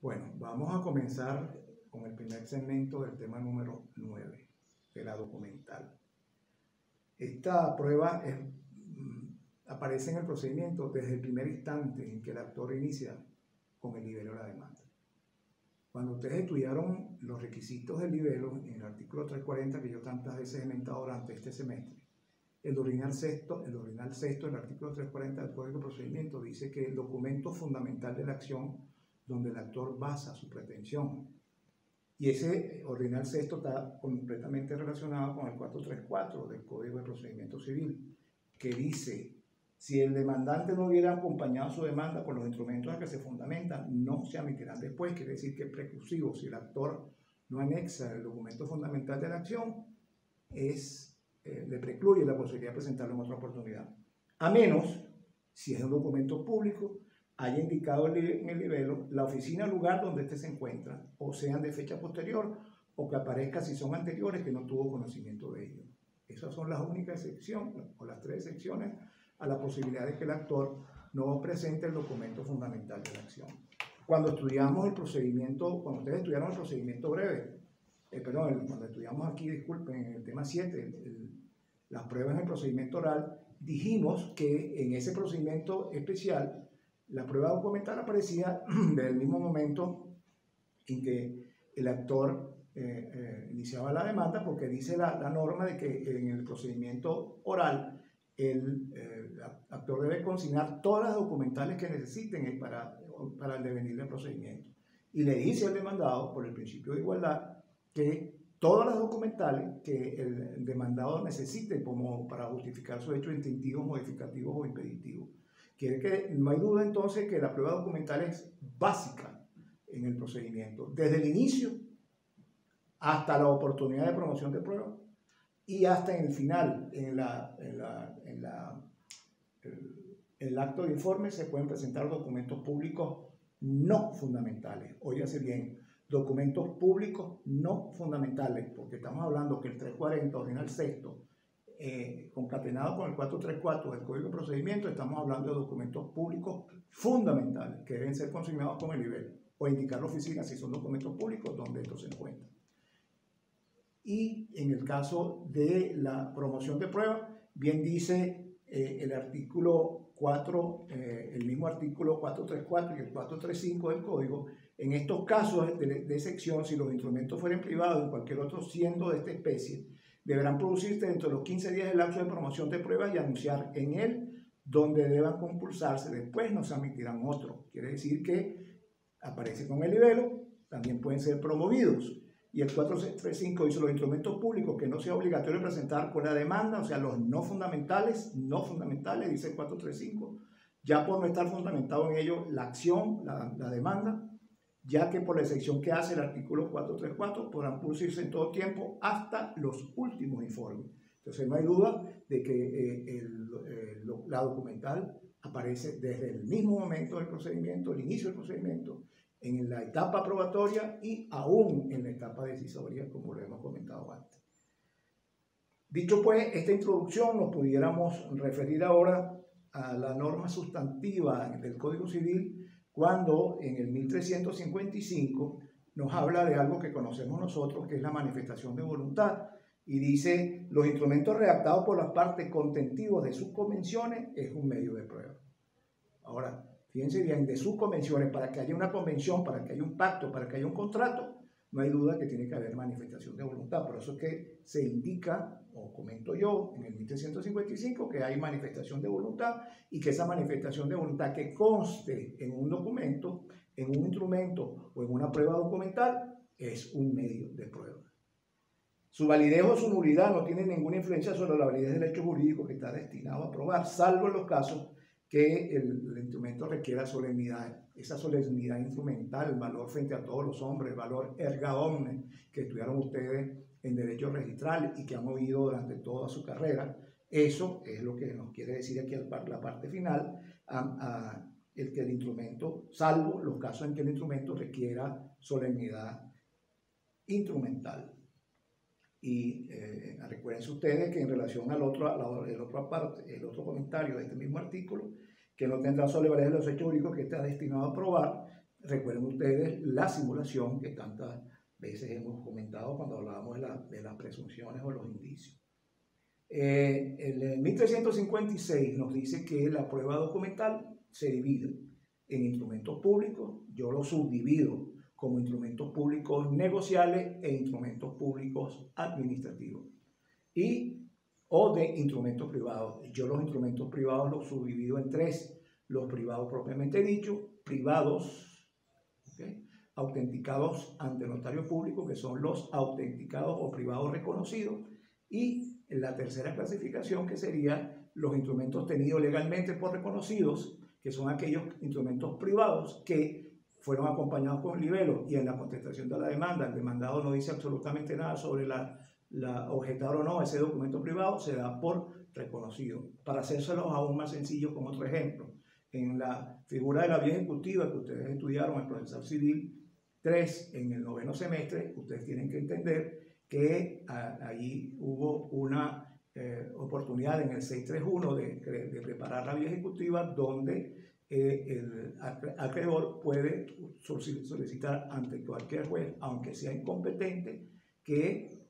Bueno, vamos a comenzar con el primer segmento del tema número 9, de la documental. Esta prueba aparece en el procedimiento desde el primer instante en que el actor inicia con el libelo de la demanda. Cuando ustedes estudiaron los requisitos del libelo, en el artículo 340 que yo tantas veces he mentado durante este semestre, el ordinal sexto, el artículo 340 del Código de Procedimiento dice que el documento fundamental de la acción donde el actor basa su pretensión. Y ese ordinal sexto está completamente relacionado con el 434 del Código de Procedimiento Civil, que dice: si el demandante no hubiera acompañado su demanda con los instrumentos a que se fundamentan, no se admitirán después. Quiere decir que es preclusivo. Si el actor no anexa el documento fundamental de la acción, le precluye la posibilidad de presentarlo en otra oportunidad. A menos, si es un documento público, haya indicado en el libelo la oficina o lugar donde éste se encuentra, o sean de fecha posterior, o que aparezca si son anteriores que no tuvo conocimiento de ello. Esas son las únicas excepciones, o las tres excepciones, a la posibilidad de que el actor no presente el documento fundamental de la acción. Cuando estudiamos el procedimiento, cuando ustedes estudiaron el procedimiento breve, cuando estudiamos aquí, disculpen, en el tema 7, las pruebas en el procedimiento oral, dijimos que en ese procedimiento especial, la prueba documental aparecía desde el mismo momento en que el actor iniciaba la demanda, porque dice la norma de que en el procedimiento oral el actor debe consignar todas las documentales que necesiten para el devenir del procedimiento. Y le dice al demandado, por el principio de igualdad, que todas las documentales que el demandado necesite como para justificar sus hechos instintivos, modificativos o impeditivos. Quiere que no hay duda entonces que la prueba documental es básica en el procedimiento, desde el inicio hasta la oportunidad de promoción de prueba y hasta en el final, en el acto de informe se pueden presentar documentos públicos no fundamentales. Óigase bien, documentos públicos no fundamentales, porque estamos hablando que el 340 ordinal sexto, concatenado con el 434 del Código de Procedimiento, estamos hablando de documentos públicos fundamentales que deben ser consignados con el nivel o indicar la oficina si son documentos públicos donde estos se encuentran. Y en el caso de la promoción de prueba, bien dice el artículo 4, el mismo artículo 434 y el 435 del Código, en estos casos de excepción, si los instrumentos fueren privados en cualquier otro siendo de esta especie, deberán producirse dentro de los 15 días del lapso de promoción de pruebas y anunciar en él donde deban compulsarse. Después no se admitirán otros. Quiere decir que aparece con el libelo, también pueden ser promovidos. Y el 435 dice: los instrumentos públicos que no sea obligatorio presentar con la demanda, o sea, los no fundamentales, dice el 435, ya por no estar fundamentado en ello la acción, la demanda, ya que por la excepción que hace el artículo 434 podrán producirse en todo tiempo hasta los últimos informes. Entonces no hay duda de que la documental aparece desde el mismo momento del procedimiento, el inicio del procedimiento, en la etapa probatoria y aún en la etapa decisoria, como lo hemos comentado antes. Dicho pues esta introducción, nos pudiéramos referir ahora a la norma sustantiva del Código Civil, cuando en el 1355 nos habla de algo que conocemos nosotros, que es la manifestación de voluntad, y dice: los instrumentos redactados por las partes contentivos de sus convenciones es un medio de prueba. Ahora, fíjense bien, de sus convenciones, para que haya una convención, para que haya un pacto, para que haya un contrato, no hay duda que tiene que haber manifestación de voluntad. Por eso es que se indica, o comento yo, en el 1355, que hay manifestación de voluntad y que esa manifestación de voluntad que conste en un documento, en un instrumento o en una prueba documental, es un medio de prueba. Su validez o su nulidad no tiene ninguna influencia sobre la validez del hecho jurídico que está destinado a probar, salvo en los casos que el instrumento requiera solemnidad. Esa solemnidad instrumental, el valor frente a todos los hombres, el valor erga omnes que estudiaron ustedes en derecho registral y que han oído durante toda su carrera, eso es lo que nos quiere decir aquí la parte final, el que el instrumento, salvo los casos en que el instrumento requiera solemnidad instrumental. Y recuerden ustedes que en relación al otro comentario de este mismo artículo, que no tendrá sobre validez de los hechos jurídicos que está destinado a probar, recuerden ustedes la simulación que tantas veces hemos comentado cuando hablábamos de las presunciones o los indicios. El 1356 nos dice que la prueba documental se divide en instrumentos públicos. Yo los subdivido como instrumentos públicos negociales e instrumentos públicos administrativos o de instrumentos privados. Yo los instrumentos privados los subdivido en tres: los privados propiamente dichos, privados, ¿okay?, autenticados ante notario público, que son los autenticados o privados reconocidos, y la tercera clasificación, que sería los instrumentos tenidos legalmente por reconocidos, que son aquellos instrumentos privados que fueron acompañados con libelo, y en la contestación de la demanda el demandado no dice absolutamente nada sobre la objetar o no ese documento privado, se da por reconocido. Para hacérselos aún más sencillo, con otro ejemplo, en la figura de la vía ejecutiva que ustedes estudiaron en Procesal Civil 3 en el 9º semestre, ustedes tienen que entender que allí hubo una oportunidad en el 631 de preparar la vía ejecutiva, donde el acreedor puede solicitar ante cualquier juez, aunque sea incompetente, que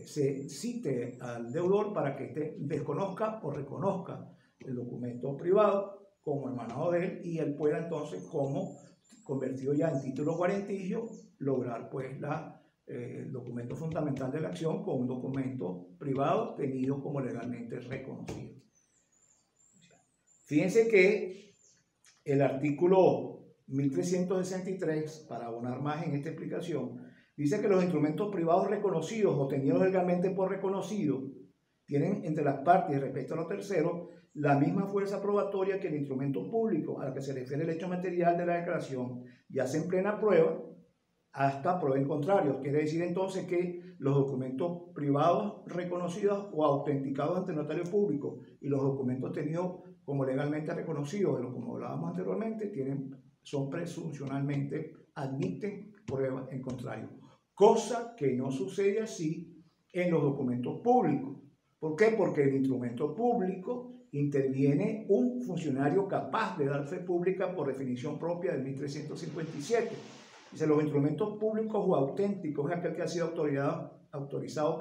se cite al deudor para que éste desconozca o reconozca el documento privado como emanado de él, y él pueda entonces, como convertido ya en título guarentillo, lograr pues el documento fundamental de la acción con un documento privado tenido como legalmente reconocido. Fíjense que el artículo 1363, para abonar más en esta explicación, dice que los instrumentos privados reconocidos o tenidos legalmente por reconocido tienen entre las partes respecto a los terceros la misma fuerza probatoria que el instrumento público al que se refiere el hecho material de la declaración, y hacen plena prueba hasta prueba en contrario. Quiere decir entonces que los documentos privados reconocidos o autenticados ante notario público y los documentos tenidos como legalmente reconocidos, de lo como hablábamos anteriormente, son presuncionalmente, admiten prueba en contrario. Cosa que no sucede así en los documentos públicos. ¿Por qué? Porque el instrumento público interviene un funcionario capaz de dar fe pública por definición propia del 1357. Dice, los instrumentos públicos o auténticos es aquel que ha sido autorizado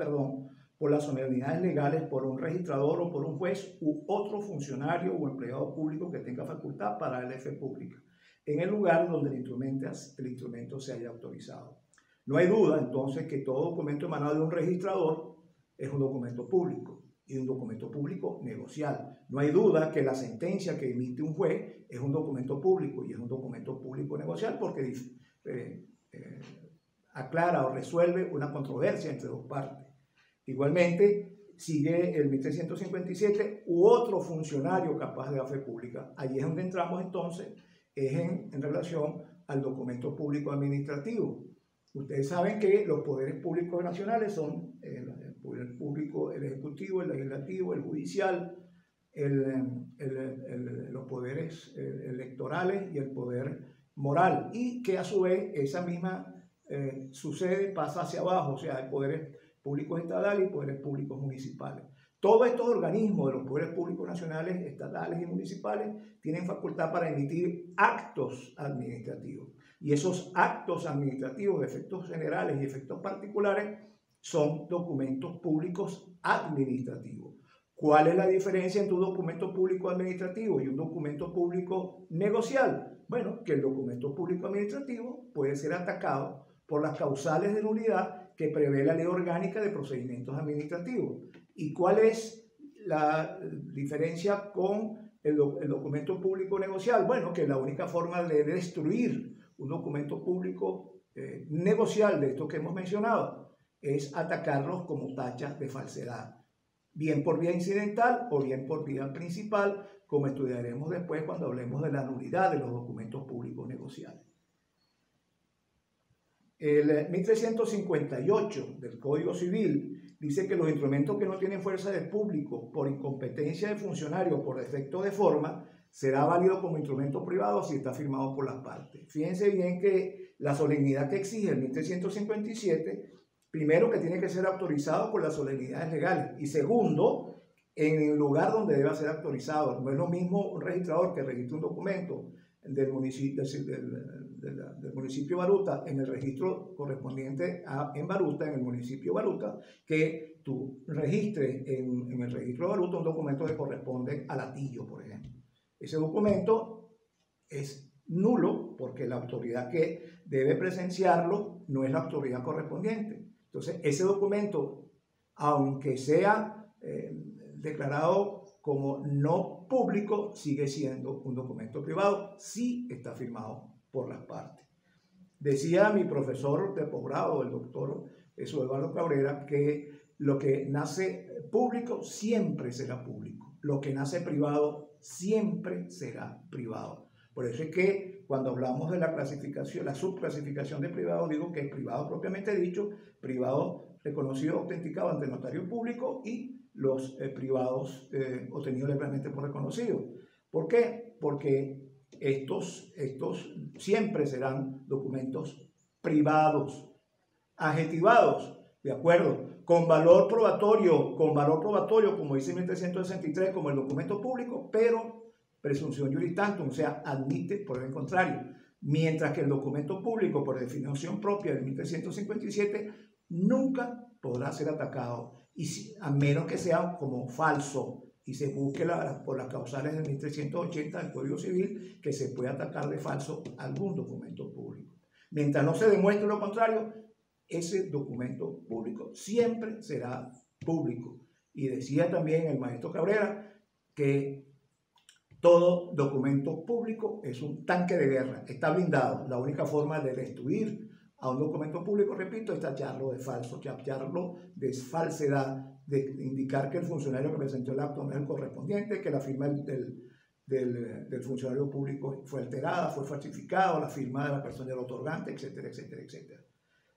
por las solemnidades legales por un registrador o por un juez u otro funcionario o empleado público que tenga facultad para darle fe pública en el lugar donde el instrumento se haya autorizado. No hay duda entonces que todo documento emanado de un registrador es un documento público, y un documento público negocial. No hay duda que la sentencia que emite un juez es un documento público, y es un documento público negocial porque aclara o resuelve una controversia entre dos partes. Igualmente, sigue el 1357 u otro funcionario capaz de dar fe pública. Allí es donde entramos entonces, es en relación al documento público administrativo. Ustedes saben que los poderes públicos nacionales son el poder público, el ejecutivo, el legislativo, el judicial, los poderes electorales y el poder moral, y que a su vez esa misma pasa hacia abajo, o sea, hay poderes públicos estatales y poderes públicos municipales. Todos estos organismos de los poderes públicos nacionales, estatales y municipales tienen facultad para emitir actos administrativos, y esos actos administrativos de efectos generales y efectos particulares son documentos públicos administrativos. ¿Cuál es la diferencia entre un documento público administrativo y un documento público negocial? Bueno, que el documento público administrativo puede ser atacado por las causales de nulidad que prevé la Ley Orgánica de Procedimientos Administrativos. ¿Y cuál es la diferencia con el documento público negocial? Bueno, que la única forma de destruir un documento público negocial de estos que hemos mencionado es atacarlos como tachas de falsedad, bien por vía incidental o bien por vía principal, como estudiaremos después cuando hablemos de la nulidad de los documentos públicos negociables. El 1358 del Código Civil dice que los instrumentos que no tienen fuerza de público por incompetencia de funcionario o por defecto de forma será válido como instrumento privado si está firmado por las partes. Fíjense bien que la solemnidad que exige el 1357, primero, que tiene que ser autorizado por las solemnidades legales, y segundo, en el lugar donde deba ser autorizado. No es lo mismo un registrador que registre un documento del municipio, del municipio Baruta en el registro correspondiente en Baruta, en el municipio Baruta, que tú registres en el registro de Baruta un documento que corresponde a Latillo, por ejemplo. Ese documento es nulo porque la autoridad que debe presenciarlo no es la autoridad correspondiente. Entonces, ese documento, aunque sea declarado como no público, sigue siendo un documento privado, sí está firmado por las partes. Decía mi profesor de posgrado, el doctor Eduardo Cabrera, que lo que nace público siempre será público, lo que nace privado siempre será privado. Por eso es que cuando hablamos de la clasificación, la subclasificación de privado, digo que es privado propiamente dicho, privado reconocido, autenticado ante el notario público y los privados obtenidos legalmente por reconocido. ¿Por qué? Porque estos siempre serán documentos privados, adjetivados, ¿de acuerdo? Con valor probatorio, como dice 1363, como el documento público, pero presunción juris tantum, o sea, admite por el contrario. Mientras que el documento público, por definición propia del 1357, nunca podrá ser atacado, a menos que sea como falso y se busque por las causales del 1380 del Código Civil que se puede atacar de falso algún documento público. Mientras no se demuestre lo contrario, ese documento público siempre será público. Y decía también el maestro Cabrera que todo documento público es un tanque de guerra, está blindado. La única forma de destruir a un documento público, repito, es tacharlo de falso, tacharlo de falsedad, de indicar que el funcionario que presentó el acto no es el correspondiente, que la firma del funcionario público fue alterada, fue falsificada, la firma de la persona del otorgante, etcétera, etcétera, etcétera.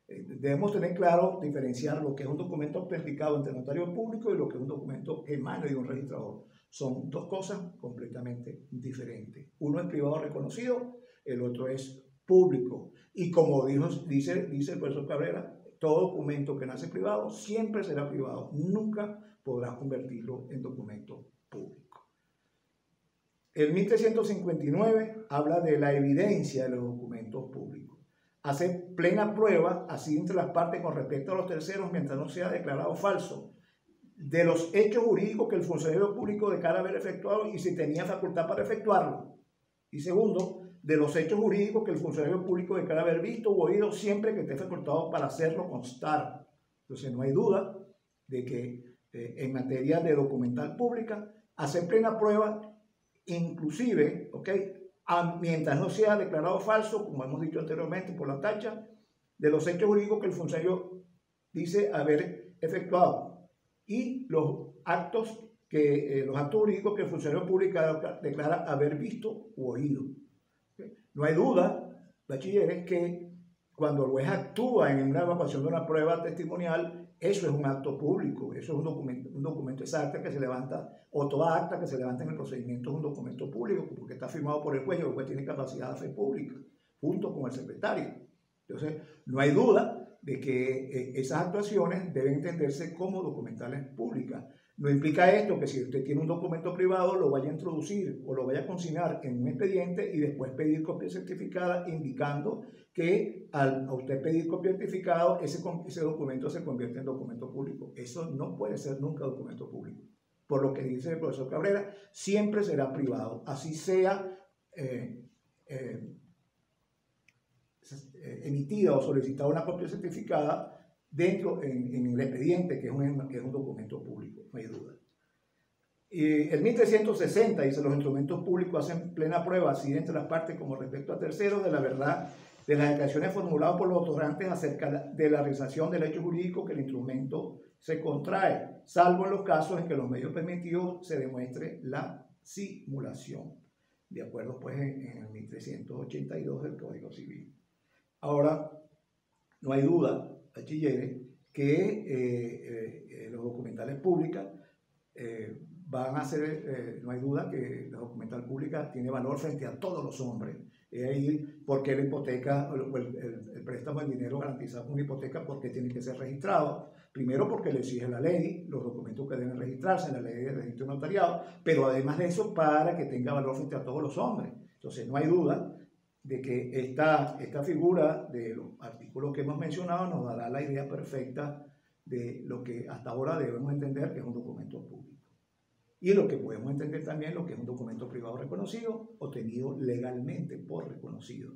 Debemos tener claro, diferenciar lo que es un documento autenticado ante el notario público y lo que es un documento en mano de un registrador. Son dos cosas completamente diferentes. Uno es privado reconocido, el otro es público. Y como dice el profesor Cabrera, todo documento que nace privado siempre será privado. Nunca podrás convertirlo en documento público. El 1359 habla de la evidencia de los documentos públicos. Hace plena prueba, así entre las partes con respecto a los terceros, mientras no sea declarado falso, de los hechos jurídicos que el funcionario público declara haber efectuado y si tenía facultad para efectuarlo. Y segundo, de los hechos jurídicos que el funcionario público declara haber visto u oído siempre que esté facultado para hacerlo constar. Entonces no hay duda de que en materia de documental pública hace plena prueba, inclusive, mientras no sea declarado falso, como hemos dicho anteriormente por la tacha, de los hechos jurídicos que el funcionario dice haber efectuado y los actos jurídicos que el funcionario público declara haber visto u oído. No hay duda, bachilleres, que cuando el juez actúa en una evacuación de una prueba testimonial, eso es un acto público, eso es un documento, esa acta que se levanta, o toda acta que se levanta en el procedimiento es un documento público, porque está firmado por el juez y el juez tiene capacidad de fe pública, junto con el secretario. Entonces, no hay duda de que esas actuaciones deben entenderse como documentales públicas. No implica esto que si usted tiene un documento privado lo vaya a introducir o lo vaya a consignar en un expediente y después pedir copia certificada indicando que al usted pedir copia certificada ese documento se convierte en documento público. Eso no puede ser nunca documento público. Por lo que dice el profesor Cabrera, siempre será privado. Así sea emitida o solicitada una copia certificada dentro en el expediente, que es un documento público, no hay duda. El 1360 dice: los instrumentos públicos hacen plena prueba, así entre las partes como respecto a terceros, de la verdad de las declaraciones formuladas por los otorgantes acerca de la realización del hecho jurídico que el instrumento se contrae, salvo en los casos en que los medios permitidos se demuestre la simulación, de acuerdo pues en el 1382 del Código Civil. Ahora, no hay duda, bachilleres, que los documentales públicos van a ser, no hay duda que la documental pública tiene valor frente a todos los hombres. Es ahí porque la hipoteca, el préstamo en dinero garantizado con una hipoteca, porque tiene que ser registrado. Primero porque le exige la ley, los documentos que deben registrarse en la ley de registro notariado, pero además de eso para que tenga valor frente a todos los hombres. Entonces no hay duda de que esta figura de los artículos que hemos mencionado nos dará la idea perfecta de lo que hasta ahora debemos entender que es un documento público. Y lo que podemos entender también lo que es un documento privado reconocido o tenido legalmente por reconocido.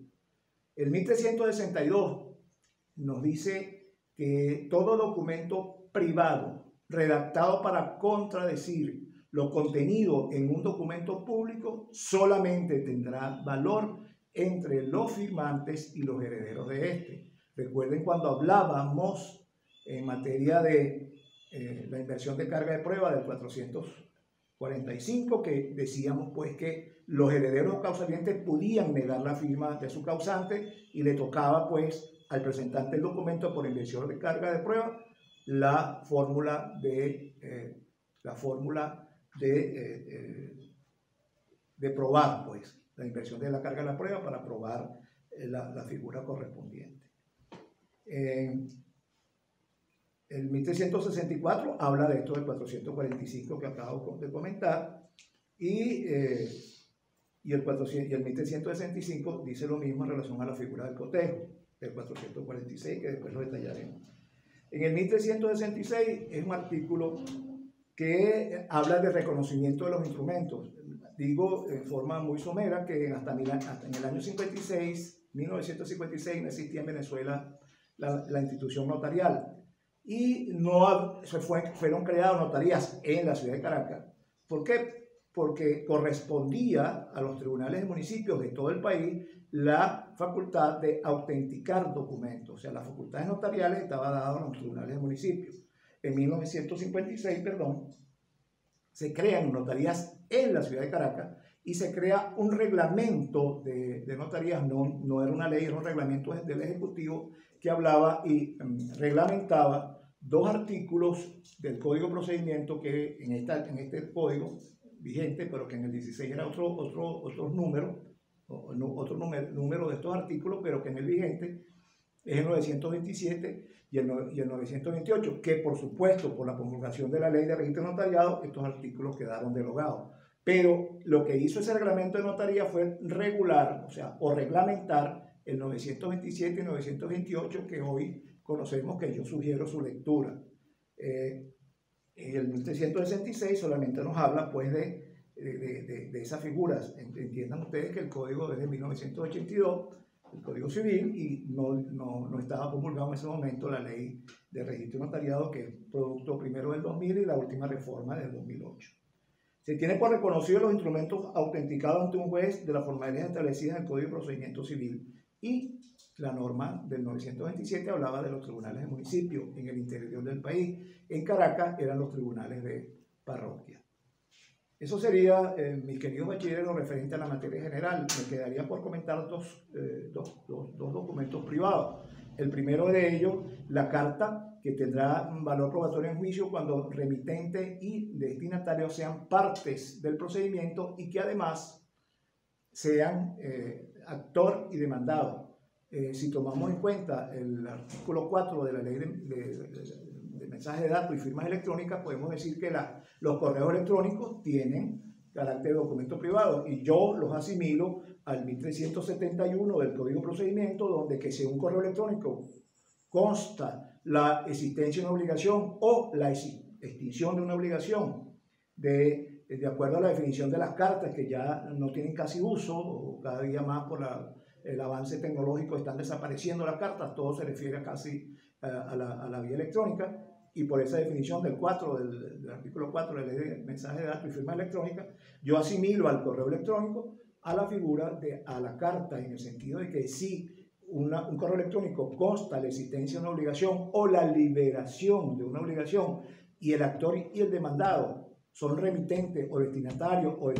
El 1362 nos dice que todo documento privado redactado para contradecir lo contenido en un documento público solamente tendrá valor entre los firmantes y los herederos de este. Recuerden cuando hablábamos en materia de la inversión de carga de prueba del 445, que decíamos pues que los herederos causalientes podían negar la firma de su causante y le tocaba pues al presentante del documento por inversión de carga de prueba la fórmula de probar pues la inversión de la carga de la prueba para probar la figura correspondiente. El 1364 habla de esto del 445 que acabo de comentar y el 1365 dice lo mismo en relación a la figura del cotejo del 446 que después lo detallaremos. En el 1366 es un artículo que habla de reconocimiento de los instrumentos. Digo en forma muy somera que hasta en el año 1956 no existía en Venezuela la institución notarial y fueron creadas notarías en la ciudad de Caracas. ¿Por qué? Porque correspondía a los tribunales de municipios de todo el país la facultad de autenticar documentos. O sea, las facultades notariales estaban dadas a los tribunales de municipios. En 1956, se crean notarías en la ciudad de Caracas y se crea un reglamento de notarías, no era una ley, era un reglamento del Ejecutivo que hablaba y reglamentaba dos artículos del Código de Procedimiento que en este código vigente, pero que en el 16 era otro número de estos artículos, pero que en el vigente es el 927 y el 928, que por supuesto por la promulgación de la ley de registro notariado estos artículos quedaron derogados. Pero lo que hizo ese reglamento de notaría fue regular, o reglamentar el 927 y 928 que hoy conocemos, que yo sugiero su lectura. El 1366 solamente nos habla pues de esas figuras. Entiendan ustedes que el código es de 1982, el Código Civil, y no estaba promulgado en ese momento la ley de registro notariado, que es producto primero del 2000 y la última reforma del 2008. Se tiene por reconocido los instrumentos autenticados ante un juez de las formalidades establecidas en el Código de Procedimiento Civil, y la norma del 927 hablaba de los tribunales de municipio en el interior del país. En Caracas eran los tribunales de parroquia. Eso sería, mis queridos bachilleres, lo referente a la materia general. Me quedaría por comentar dos documentos privados. El primero de ellos, la carta, que tendrá un valor probatorio en juicio cuando remitente y destinatario sean partes del procedimiento y que además sean actor y demandado. Si tomamos en cuenta el artículo 4 de la ley de mensajes de datos y firmas electrónicas, podemos decir que los correos electrónicos tienen carácter de documento privado y yo los asimilo al 1371 del Código de Procedimiento, donde que si un correo electrónico consta la existencia de una obligación o la extinción de una obligación de acuerdo a la definición de las cartas, que ya no tienen casi uso, o cada día más por el avance tecnológico están desapareciendo las cartas, todo se refiere casi a la vía electrónica, y por esa definición del artículo 4 de la ley de mensajes de datos y firma electrónica, yo asimilo al correo electrónico a la figura a la carta, en el sentido de que si un correo electrónico consta la existencia de una obligación o la liberación de una obligación, y el actor y el demandado son remitente o destinatario o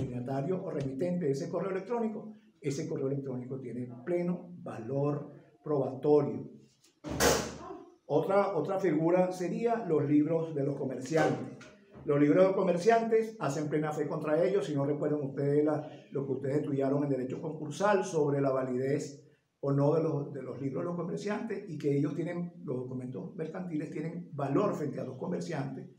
remitente de ese correo electrónico tiene pleno valor probatorio. Otra figura sería los libros de los comerciantes. Los libros de los comerciantes hacen plena fe contra ellos. Si no recuerdan ustedes lo que ustedes estudiaron en derecho concursal sobre la validez o no de los libros de los comerciantes, y que los documentos mercantiles tienen valor frente a los comerciantes,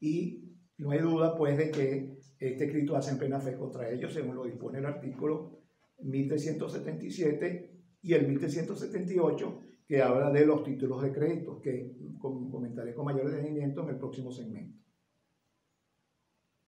y no hay duda pues de que este escrito hace en plena fe contra ellos según lo dispone el artículo 1377 y el 1378, que habla de los títulos de crédito, que comentaré con mayor detenimiento en el próximo segmento.